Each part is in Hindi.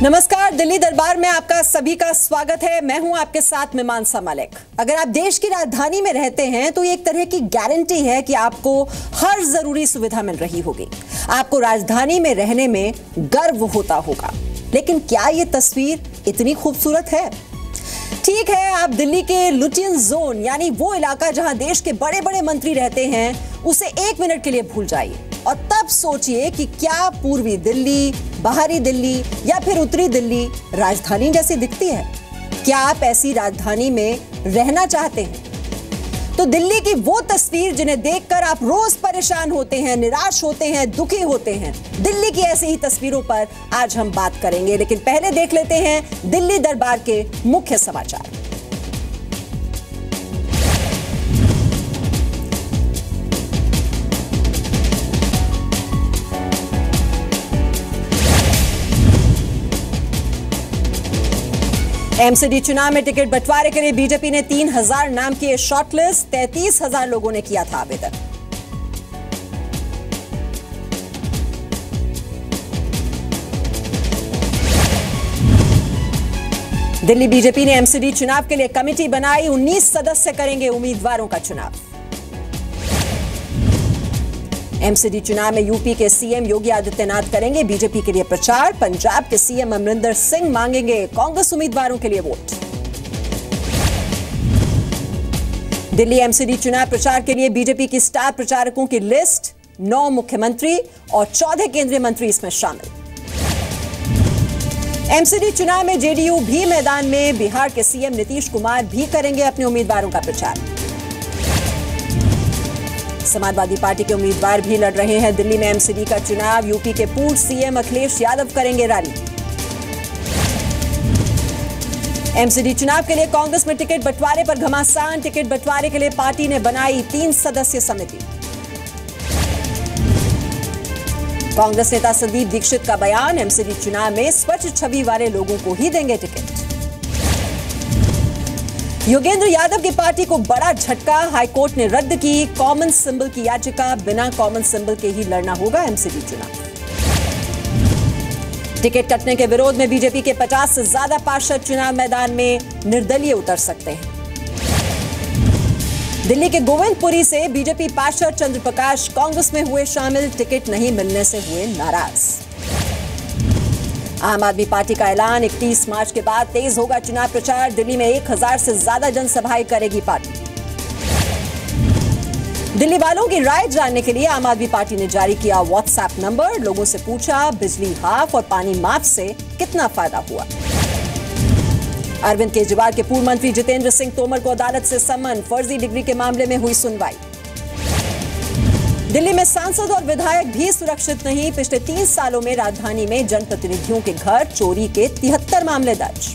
नमस्कार, दिल्ली दरबार में आपका सभी का स्वागत है। मैं हूं आपके साथ मीमांसा मलिक। अगर आप देश की राजधानी में रहते हैं तो ये एक तरह की गारंटी है कि आपको हर जरूरी सुविधा मिल रही होगी। आपको राजधानी में रहने में गर्व होता होगा। लेकिन क्या ये तस्वीर इतनी खूबसूरत है? ठीक है, आप दिल्ली के लुटियन जोन यानी वो इलाका जहां देश के बड़े बड़े मंत्री रहते हैं उसे 1 मिनट के लिए भूल जाइए और तब सोचिए कि क्या पूर्वी दिल्ली, बाहरी दिल्ली या फिर उत्तरी दिल्ली राजधानी जैसी दिखती है। क्या आप ऐसी राजधानी में रहना चाहते हैं? तो दिल्ली की वो तस्वीर जिन्हें देखकर आप रोज परेशान होते हैं, निराश होते हैं, दुखी होते हैं, दिल्ली की ऐसी ही तस्वीरों पर आज हम बात करेंगे। लेकिन पहले देख लेते हैं दिल्ली दरबार के मुख्य समाचार। एमसीडी चुनाव में टिकट बंटवारे के लिए बीजेपी ने 3000 नाम किए शॉर्टलिस्ट। 33,000 लोगों ने किया था आवेदन। दिल्ली बीजेपी ने एमसीडी चुनाव के लिए कमेटी बनाई। 19 सदस्य करेंगे उम्मीदवारों का चुनाव। एमसीडी चुनाव में यूपी के सीएम योगी आदित्यनाथ करेंगे बीजेपी के लिए प्रचार। पंजाब के सीएम अमरिंदर सिंह मांगेंगे कांग्रेस उम्मीदवारों के लिए वोट। दिल्ली एमसीडी चुनाव प्रचार के लिए बीजेपी की स्टार प्रचारकों की लिस्ट। 9 मुख्यमंत्री और 14 केंद्रीय मंत्री इसमें शामिल। एमसीडी चुनाव में जेडीयू भी मैदान में। बिहार के सीएम नीतीश कुमार भी करेंगे अपने उम्मीदवारों का प्रचार। समाजवादी पार्टी के उम्मीदवार भी लड़ रहे हैं दिल्ली में एमसीडी का चुनाव। यूपी के पूर्व सीएम अखिलेश यादव करेंगे रैली। एमसीडी चुनाव के लिए कांग्रेस में टिकट बंटवारे पर घमासान। टिकट बंटवारे के लिए पार्टी ने बनाई 3 सदस्यीय समिति। कांग्रेस नेता संदीप दीक्षित का बयान, एमसीडी चुनाव में स्वच्छ छवि वाले लोगों को ही देंगे टिकट। योगेंद्र यादव की पार्टी को बड़ा झटका। हाईकोर्ट ने रद्द की कॉमन सिंबल की याचिका। बिना कॉमन सिंबल के ही लड़ना होगा एमसीडी चुनाव। टिकट कटने के विरोध में बीजेपी के 50 से ज्यादा पार्षद चुनाव मैदान में निर्दलीय उतर सकते हैं। दिल्ली के गोविंदपुरी से बीजेपी पार्षद चंद्रप्रकाश कांग्रेस में हुए शामिल। टिकट नहीं मिलने से हुए नाराज। आम आदमी पार्टी का ऐलान, 31 मार्च के बाद तेज होगा चुनाव प्रचार। दिल्ली में 1000 से ज्यादा जनसभाएं करेगी पार्टी। दिल्ली वालों की राय जानने के लिए आम आदमी पार्टी ने जारी किया व्हाट्सएप नंबर। लोगों से पूछा बिजली हाफ और पानी माफ से कितना फायदा हुआ। अरविंद केजरीवाल के पूर्व मंत्री जितेंद्र सिंह तोमर को अदालत से सम्मन। फर्जी डिग्री के मामले में हुई सुनवाई। दिल्ली में सांसद और विधायक भी सुरक्षित नहीं। पिछले 3 सालों में राजधानी में जनप्रतिनिधियों के घर चोरी के 73 मामले दर्ज।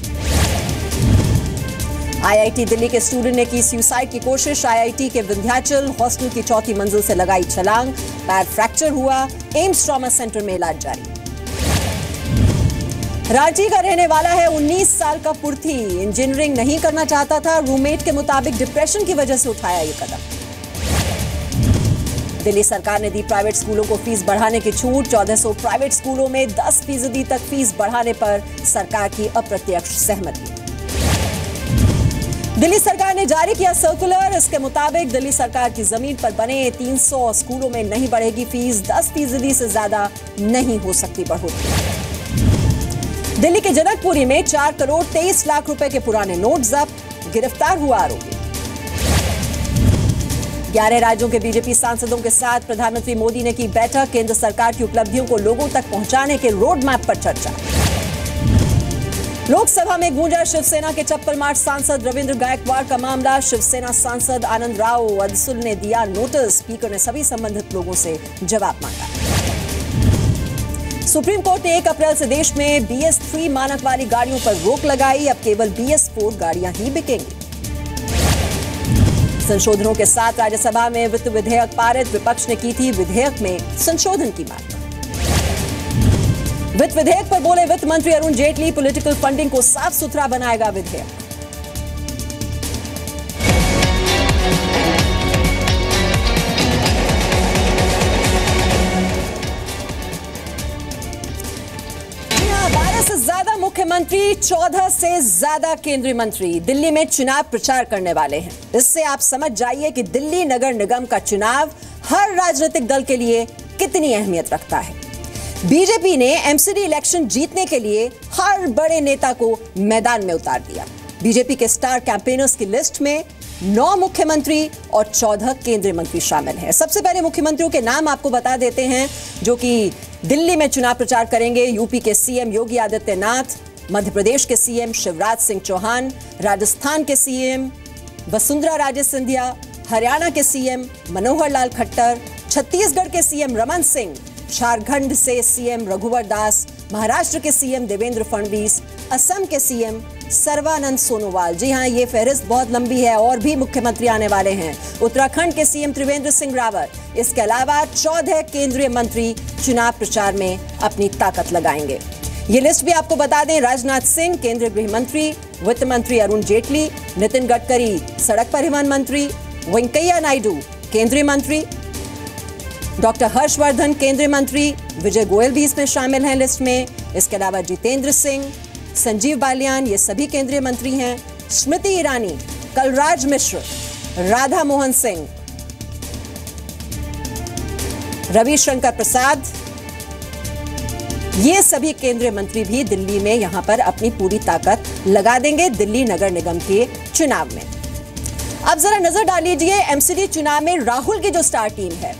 आईआईटी दिल्ली के स्टूडेंट ने की सुसाइड की कोशिश। आईआईटी के विंध्याचल हॉस्टल की 4थी मंजिल से लगाई छलांग। पैर फ्रैक्चर हुआ। एम्स ट्रॉमा सेंटर में इलाज जारी। रांची का रहने वाला है 19 साल का पुर्थी। इंजीनियरिंग नहीं करना चाहता था। रूममेट के मुताबिक डिप्रेशन की वजह से उठाया ये कदम। दिल्ली सरकार ने दी प्राइवेट स्कूलों को फीस बढ़ाने की छूट। 1400 प्राइवेट स्कूलों में 10% तक फीस बढ़ाने पर सरकार की अप्रत्यक्ष सहमति। दिल्ली सरकार ने जारी किया सर्कुलर। इसके मुताबिक दिल्ली सरकार की जमीन पर बने 300 स्कूलों में नहीं बढ़ेगी फीस। 10% से ज्यादा नहीं हो सकती बढ़ोतरी। दिल्ली के जनकपुरी में 4 करोड़ 23 लाख रुपए के पुराने नोट जब्त। गिरफ्तार हुआ आरोपी। 11 राज्यों के बीजेपी सांसदों के साथ प्रधानमंत्री मोदी ने की बैठक। केंद्र सरकार की उपलब्धियों को लोगों तक पहुंचाने के रोड मैप पर चर्चा। लोकसभा में गूंजा शिवसेना के चप्पल मार्च सांसद रविंद्र गायकवाड़ का मामला। शिवसेना सांसद आनंद राव अदसुल ने दिया नोटिस। स्पीकर ने सभी संबंधित लोगों से जवाब मांगा। सुप्रीम कोर्ट ने 1 अप्रैल से देश में BS3 मानक वाली गाड़ियों पर रोक लगाई। अब केवल BS4 गाड़ियां ही बिकेंगी। संशोधनों के साथ राज्यसभा में वित्त विधेयक पारित। विपक्ष ने की थी विधेयक में संशोधन की मांग। वित्त विधेयक पर बोले वित्त मंत्री अरुण जेटली, पॉलिटिकल फंडिंग को साफ सुथरा बनाएगा विधेयक। ज्यादा मुख्यमंत्री, 14 से ज्यादा केंद्रीय मंत्री दिल्ली में चुनाव प्रचार करने वाले हैं। इससे आप समझ जाइए कि दिल्ली नगर निगम का चुनाव हर राजनीतिक दल के लिए कितनी अहमियत रखता है। बीजेपी ने एमसीडी इलेक्शन जीतने के लिए हर बड़े नेता को मैदान में उतार दिया। बीजेपी के स्टार कैंपेनर्स की लिस्ट में 9 मुख्यमंत्री और 14 केंद्रीय मंत्री शामिल हैं। सबसे पहले मुख्यमंत्रियों के नाम आपको बता देते हैं जो कि दिल्ली में चुनाव प्रचार करेंगे। यूपी के सीएम योगी आदित्यनाथ, मध्य प्रदेश के सीएम शिवराज सिंह चौहान, राजस्थान के सीएम वसुंधरा राजे सिंधिया, हरियाणा के सीएम मनोहर लाल खट्टर, छत्तीसगढ़ के सीएम रमन सिंह, झारखंड से सीएम रघुवर दास, महाराष्ट्र के सीएम देवेंद्र फडणवीस, असम के सीएम सर्बानंद सोनोवाल। जी हां, ये फहरिस्त बहुत लंबी है, और भी मुख्यमंत्री आने वाले हैं। उत्तराखंड के सीएम त्रिवेंद्र सिंह रावत, इसके अलावा 14 केंद्रीय मंत्री चुनाव प्रचार में अपनी ताकत लगाएंगे। ये लिस्ट भी आपको बता दें, राजनाथ सिंह केंद्रीय गृह मंत्री, वित्त मंत्री अरुण जेटली, नितिन गडकरी सड़क परिवहन मंत्री, वेंकैया नायडू केंद्रीय मंत्री, डॉक्टर हर्षवर्धन केंद्रीय मंत्री, विजय गोयल भी इसमें शामिल हैं लिस्ट में। इसके अलावा जितेंद्र सिंह, संजीव बालियान, ये सभी केंद्रीय मंत्री हैं। स्मृति ईरानी, कलराज मिश्र, राधा मोहन सिंह, रविशंकर प्रसाद, ये सभी केंद्रीय मंत्री भी दिल्ली में यहां पर अपनी पूरी ताकत लगा देंगे दिल्ली नगर निगम के चुनाव में। अब जरा नजर डाल लीजिए एमसीडी चुनाव में राहुल की जो स्टार टीम है।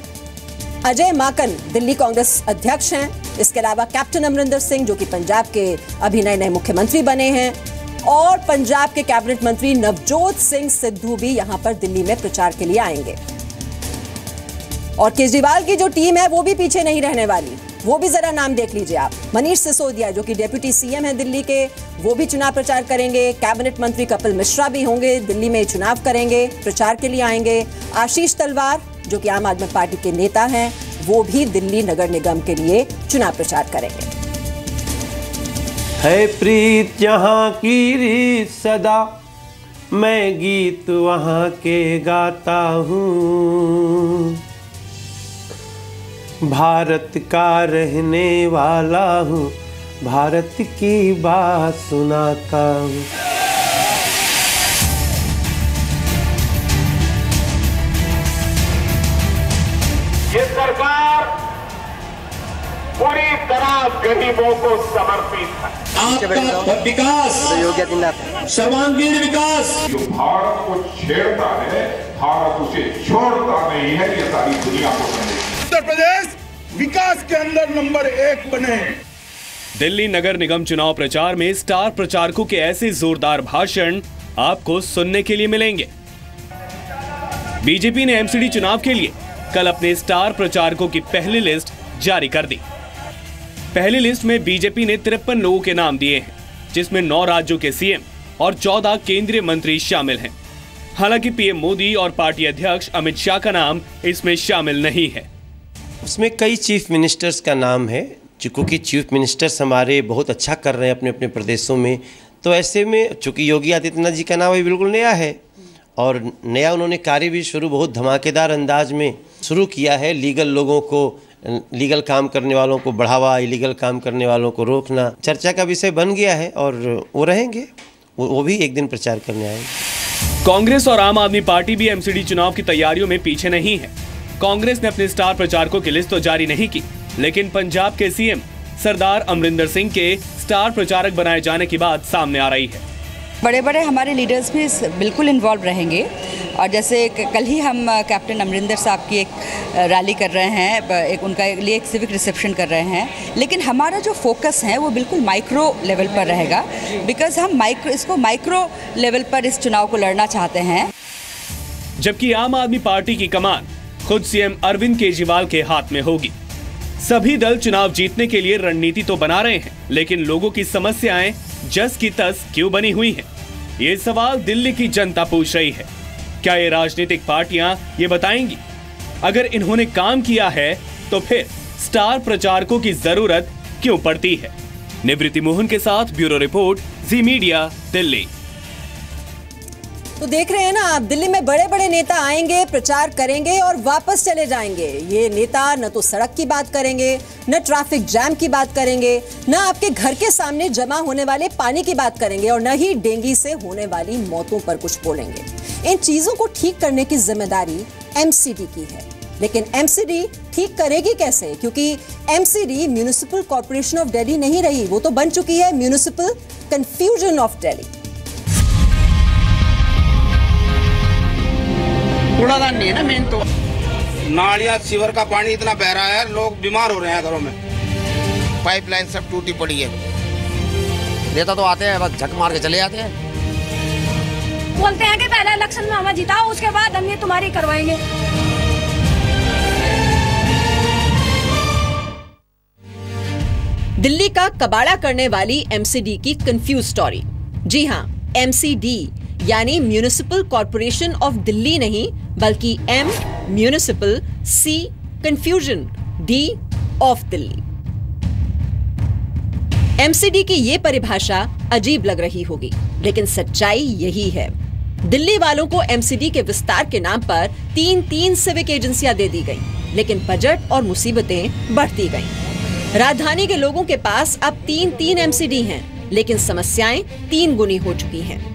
अजय माकन दिल्ली कांग्रेस अध्यक्ष हैं। इसके अलावा कैप्टन अमरिंदर सिंह जो कि पंजाब के अभी नए मुख्यमंत्री बने हैं, और पंजाब के कैबिनेट मंत्री नवजोत सिंह सिद्धू भी यहां पर दिल्ली में प्रचार के लिए आएंगे। और केजरीवाल की जो टीम है वो भी पीछे नहीं रहने वाली, वो भी जरा नाम देख लीजिए आप। मनीष सिसोदिया जो कि डेप्यूटी सीएम है दिल्ली के, वो भी चुनाव प्रचार करेंगे। कैबिनेट मंत्री कपिल मिश्रा भी होंगे, दिल्ली में चुनाव करेंगे, प्रचार के लिए आएंगे। आशीष तलवार जो कि आम आदमी पार्टी के नेता हैं, वो भी दिल्ली नगर निगम के लिए चुनाव प्रचार करेंगे। है प्रीत जहाँ की रीत सदा, मैं गीत वहाँ के गाता हूँ। भारत का रहने वाला हूँ, भारत की बात सुनाता हूँ। ये सरकार पूरी तरह गरीबों को समर्पित है। आपका विकास, सर्वांगीण विकास, जो भारत को छेड़ता है, भारत उसे छोड़ता नहीं है, ये सारी दुनिया को समझे। उत्तर प्रदेश विकास के अंदर नंबर 1 बने। दिल्ली नगर निगम चुनाव प्रचार में स्टार प्रचारकों के ऐसे जोरदार भाषण आपको सुनने के लिए मिलेंगे। बीजेपी ने एमसीडी चुनाव के लिए कल अपने स्टार प्रचारकों की पहली लिस्ट जारी कर दी। पहली लिस्ट में बीजेपी ने 53 लोगों के नाम दिए हैं, जिसमें 9 राज्यों के सीएम और 14 केंद्रीय मंत्री शामिल हैं। हालांकि पीएम मोदी और पार्टी अध्यक्ष अमित शाह का नाम इसमें शामिल नहीं है। उसमें कई चीफ मिनिस्टर्स का नाम है, क्योंकि चीफ मिनिस्टर्स हमारे बहुत अच्छा कर रहे हैं अपने अपने प्रदेशों में। तो ऐसे में चूंकि योगी आदित्यनाथ जी का नाम अभी बिल्कुल नया है, और नया उन्होंने कार्य भी शुरू बहुत धमाकेदार अंदाज में शुरू किया है। लीगल लोगों को, लीगल काम करने वालों को बढ़ावा, इलीगल काम करने वालों को रोकना चर्चा का विषय बन गया है, और वो रहेंगे, वो भी एक दिन प्रचार करने आएंगे। कांग्रेस और आम आदमी पार्टी भी एमसीडी चुनाव की तैयारियों में पीछे नहीं है। कांग्रेस ने अपने स्टार प्रचारकों की लिस्ट तो जारी नहीं की, लेकिन पंजाब के सीएम सरदार अमरिंदर सिंह के स्टार प्रचारक बनाए जाने की बात सामने आ रही है। बड़े बड़े हमारे लीडर्स भी बिल्कुल इन्वॉल्व रहेंगे, और जैसे कल ही हम कैप्टन अमरिंदर साहब की एक रैली कर रहे हैं, एक उनका लिए एक सिविक रिसेप्शन कर रहे हैं। लेकिन हमारा जो फोकस है वो बिल्कुल माइक्रो लेवल पर रहेगा, बिकॉज हम इसको माइक्रो लेवल पर इस चुनाव को लड़ना चाहते हैं। जबकि आम आदमी पार्टी की कमान खुद सीएम अरविंद केजरीवाल के हाथ में होगी। सभी दल चुनाव जीतने के लिए रणनीति तो बना रहे हैं, लेकिन लोगों की समस्याएं जस की तस क्यों बनी हुई हैं? ये सवाल दिल्ली की जनता पूछ रही है। क्या ये राजनीतिक पार्टियां ये बताएंगी? अगर इन्होंने काम किया है तो फिर स्टार प्रचारकों की जरूरत क्यों पड़ती है? निवृत्ति मोहन के साथ ब्यूरो रिपोर्ट, जी मीडिया, दिल्ली। तो देख रहे हैं ना आप, दिल्ली में बड़े बड़े नेता आएंगे, प्रचार करेंगे और वापस चले जाएंगे। ये नेता न तो सड़क की बात करेंगे, न ट्रैफिक जैम की बात करेंगे, न आपके घर के सामने जमा होने वाले पानी की बात करेंगे और न ही डेंगू से होने वाली मौतों पर कुछ बोलेंगे। इन चीजों को ठीक करने की जिम्मेदारी एमसीडी की है, लेकिन एमसीडी ठीक करेगी कैसे? क्योंकि MCD municipal corporation of Delhi नहीं रही, वो तो बन चुकी है म्यूनिसिपल कंफ्यूजन ऑफ दिल्ली। कूड़ादान नहीं है ना मेन तो। नालियाँ, सीवर का पानी इतना बह रहा है, लोग बीमार हो रहे हैं घरों में। पाइपलाइन सब टूटी पड़ी है। नेता तो आते हैं, बस झक मार के चले जाते हैं। बोलते हैं कि पहले इलेक्शन में हमें जिताओ, उसके बाद हम ये तुम्हारी करवाएंगे। दिल्ली का कबाड़ा करने वाली एमसीडी की कंफ्यूज स्टोरी। जी हां, एमसीडी यानी म्यूनिसिपल कॉर्पोरेशन ऑफ दिल्ली नहीं, बल्कि M municipal, C confusion, D of Delhi. MCD की ये परिभाषा अजीब लग रही होगी, लेकिन सच्चाई यही है। दिल्ली वालों को एमसीडी के विस्तार के नाम पर तीन सिविक एजेंसियां दे दी गई, लेकिन बजट और मुसीबतें बढ़ती गईं। राजधानी के लोगों के पास अब तीन एमसीडी हैं, लेकिन समस्याएं 3 गुनी हो चुकी हैं।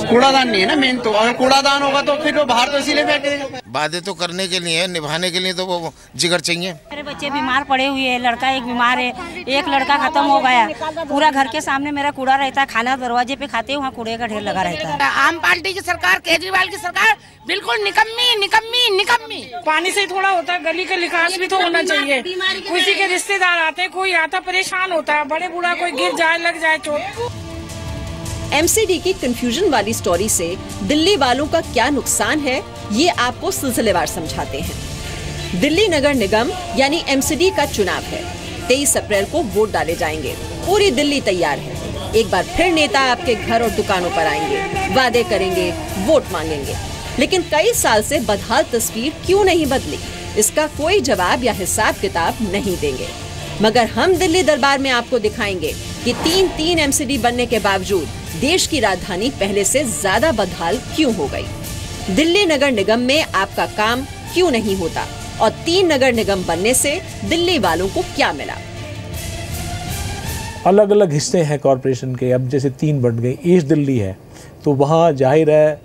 कूड़ादान नहीं है ना मेन तो। अगर कूड़ादान होगा तो फिर वो बाहर तो इसीलिए बैठे। बातें तो करने के लिए, निभाने के लिए तो वो जिगर चाहिए। मेरे बच्चे बीमार पड़े हुए हैं, लड़का एक बीमार है, एक लड़का खत्म हो गया। पूरा घर के सामने मेरा कूड़ा रहता है, खाना दरवाजे पे खाते हैं, वहाँ कूड़े का ढेर लगा रहता है। आम पार्टी की सरकार, केजरीवाल की सरकार बिल्कुल निकम्मी। पानी से थोड़ा होता है, गली का लिकास भी तो होना चाहिए। किसी के रिश्तेदार आते, कोई आता परेशान होता है, बड़े बूढ़ा कोई गिर जाए, लग जाए चोट। एमसीडी की कंफ्यूजन वाली स्टोरी से दिल्ली वालों का क्या नुकसान है, ये आपको सिलसिलेवार समझाते हैं। दिल्ली नगर निगम यानी एमसीडी का चुनाव है। 23 अप्रैल को वोट डाले जाएंगे। पूरी दिल्ली तैयार है। एक बार फिर नेता आपके घर और दुकानों पर आएंगे, वादे करेंगे, वोट मांगेंगे। लेकिन कई साल से बदहाल तस्वीर क्यों नहीं बदली, इसका कोई जवाब या हिसाब किताब नहीं देंगे। मगर हम दिल्ली दरबार में आपको दिखाएंगे कि 3 एमसीडी बनने के बावजूद देश की राजधानी पहले से ज्यादा बदहाल क्यों हो गई। दिल्ली नगर निगम में आपका काम क्यों नहीं होता और 3 नगर निगम बनने से दिल्ली वालों को क्या मिला। अलग अलग हिस्से हैं कॉरपोरेशन के। अब जैसे 3 बन गई, ईस्ट दिल्ली है तो वहाँ जाहिर है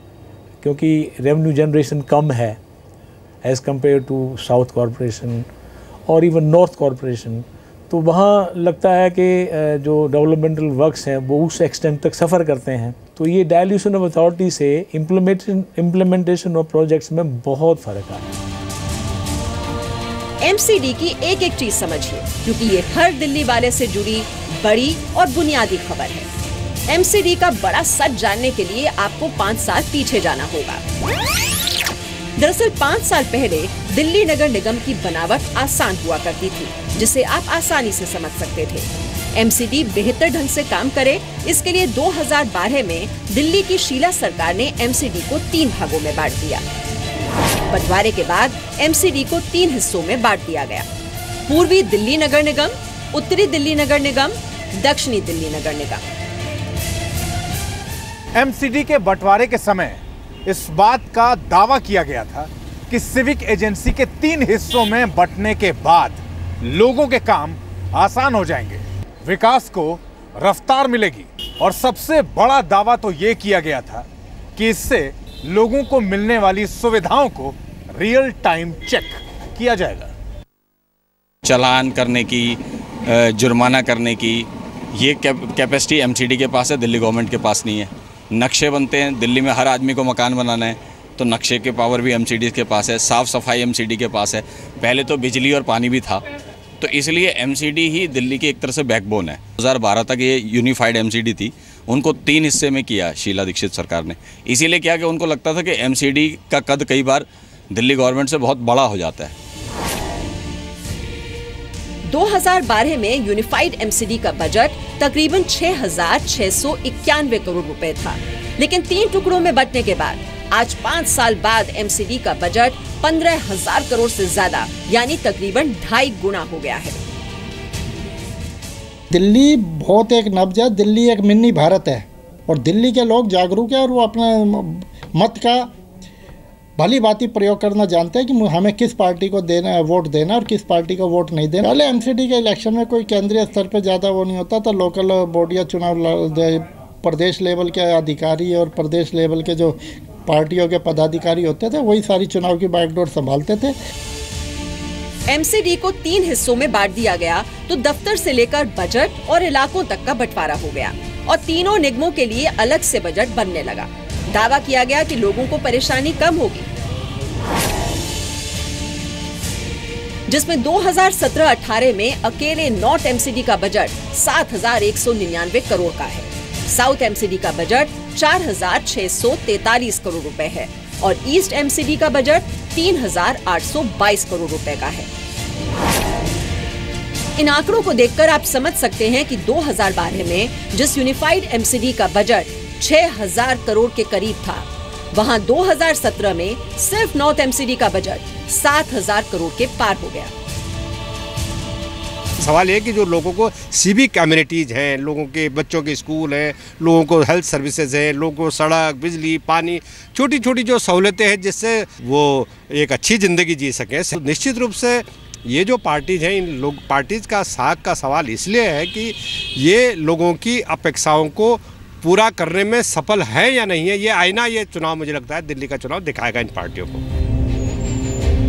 क्योंकि रेवेन्यू जनरेशन कम है as compare to south corporation और इवन नॉर्थ कॉरपोरेशन, तो वहाँ लगता है कि जो डेवलपमेंटल वर्क्स हैं वो उस एक्सटेंट तक सफ़र करते हैं। तो ये डायल्यूशन ऑफ अथॉरिटी से इम्प्लीमेंटेशन ऑफ प्रोजेक्ट्स में बहुत फ़र्क आ रहा है। एमसीडी की एक चीज़ समझिए, क्योंकि ये हर दिल्ली वाले से जुड़ी बड़ी और बुनियादी खबर है। एमसीडी का बड़ा सच जानने के लिए आपको 5 साल पीछे जाना होगा। दरअसल 5 साल पहले दिल्ली नगर निगम की बनावट आसान हुआ करती थी, जिसे आप आसानी से समझ सकते थे। एमसीडी बेहतर ढंग से काम करे, इसके लिए 2012 में दिल्ली की शीला सरकार ने एमसीडी को 3 भागों में बांट दिया। बंटवारे के बाद एमसीडी को 3 हिस्सों में बांट दिया गया। पूर्वी दिल्ली नगर निगम, उत्तरी दिल्ली नगर निगम, दक्षिणी दिल्ली नगर निगम। एमसीडी के बंटवारे के समय इस बात का दावा किया गया था कि सिविक एजेंसी के 3 हिस्सों में बंटने के बाद लोगों के काम आसान हो जाएंगे, विकास को रफ्तार मिलेगी और सबसे बड़ा दावा तो ये किया गया था कि इससे लोगों को मिलने वाली सुविधाओं को रियल टाइम चेक किया जाएगा। चालान करने की, जुर्माना करने की ये कैपेसिटी एमसीडी के पास है, दिल्ली गवर्नमेंट के पास नहीं है। नक्शे बनते हैं, दिल्ली में हर आदमी को मकान बनाना है तो नक्शे के पावर भी एमसीडी के पास है। साफ़ सफाई एमसीडी के पास है। पहले तो बिजली और पानी भी था, तो इसलिए एमसीडी ही दिल्ली की एक तरह से बैकबोन है। 2012 तक ये यूनिफाइड एमसीडी थी, उनको 3 हिस्से में किया शीला दीक्षित सरकार ने। इसीलिए क्या कि उनको लगता था कि एमसीडी का कद कई बार दिल्ली गवर्नमेंट से बहुत बड़ा हो जाता है। 2012 में यूनिफाइड एमसीडी का बजट तकरीबन 6,691 करोड़ रुपए था, लेकिन 3 टुकड़ों में बंटने के बाद आज 5 साल बाद एमसीडी का बजट 15,000 करोड़ से ज्यादा यानी तकरीबन 2.5 गुना हो गया है। दिल्ली बहुत एक नब्ज है, दिल्ली एक मिनी भारत है। और दिल्ली के लोग जागरूक हैं और वो अपने मत का भली भांति प्रयोग करना जानते हैं कि हमें किस पार्टी को देना है, वोट देना और किस पार्टी को वोट नहीं देना। पहले एमसीडी के इलेक्शन में कोई केंद्रीय स्तर पे ज़्यादा वो नहीं होता था, लोकल बॉडी या चुनाव प्रदेश लेवल के अधिकारी और प्रदेश लेवल के जो पार्टियों के पदाधिकारी होते थे वही सारी चुनाव की बागडोर संभालते थे। एमसीडी को 3 हिस्सों में बांट दिया गया तो दफ्तर से लेकर बजट और इलाकों तक का बंटवारा हो गया और तीनों निगमों के लिए अलग से बजट बनने लगा। दावा किया गया कि लोगों को परेशानी कम होगी, जिसमें 2017-18 में अकेले नॉर्थ एमसीडी का बजट 7,199 करोड़ का है। साउथ एमसीडी का बजट 4,643 करोड़ रुपए है और ईस्ट एमसीडी का बजट 3,822 करोड़ रुपए का है। इन आंकड़ों को देखकर आप समझ सकते हैं कि 2012 में जिस यूनिफाइड एमसीडी का बजट 6,000 करोड़ के करीब था, वहां 2017 में सिर्फ नॉर्थ एमसीडी का बजट 7,000 करोड़ के पार हो गया। सवाल है कि जो लोगों को सिविक कम्युनिटीज़ हैं, लोगों के बच्चों के स्कूल हैं, लोगों को हेल्थ सर्विसेज हैं, लोगों को सड़क, बिजली, पानी, छोटी छोटी जो सहूलतें हैं जिससे वो एक अच्छी ज़िंदगी जी सकें। निश्चित रूप से ये जो पार्टीज हैं, इन लोग पार्टीज़ का साख का सवाल इसलिए है कि ये लोगों की अपेक्षाओं को पूरा करने में सफल है या नहीं है। ये आईना, ये चुनाव मुझे लगता है दिल्ली का चुनाव दिखाएगा इन पार्टियों को।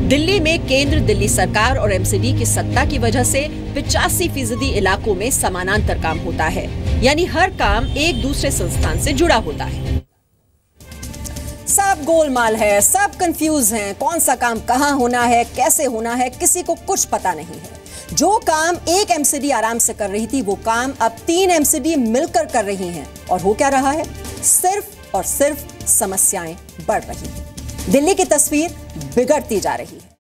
दिल्ली में केंद्र, दिल्ली सरकार और एमसीडी की सत्ता की वजह से 85% इलाकों में समानांतर काम होता है, यानी हर काम एक दूसरे संस्थान से जुड़ा होता है। सब गोलमाल है, सब कंफ्यूज हैं, कौन सा काम कहां होना है, कैसे होना है, किसी को कुछ पता नहीं है। जो काम एक एमसीडी आराम से कर रही थी, वो काम अब 3 एमसीडी मिलकर कर रही हैं। और हो क्या रहा है? सिर्फ और सिर्फ समस्याएं बढ़ रही हैं। दिल्ली की तस्वीर बिगड़ती जा रही है।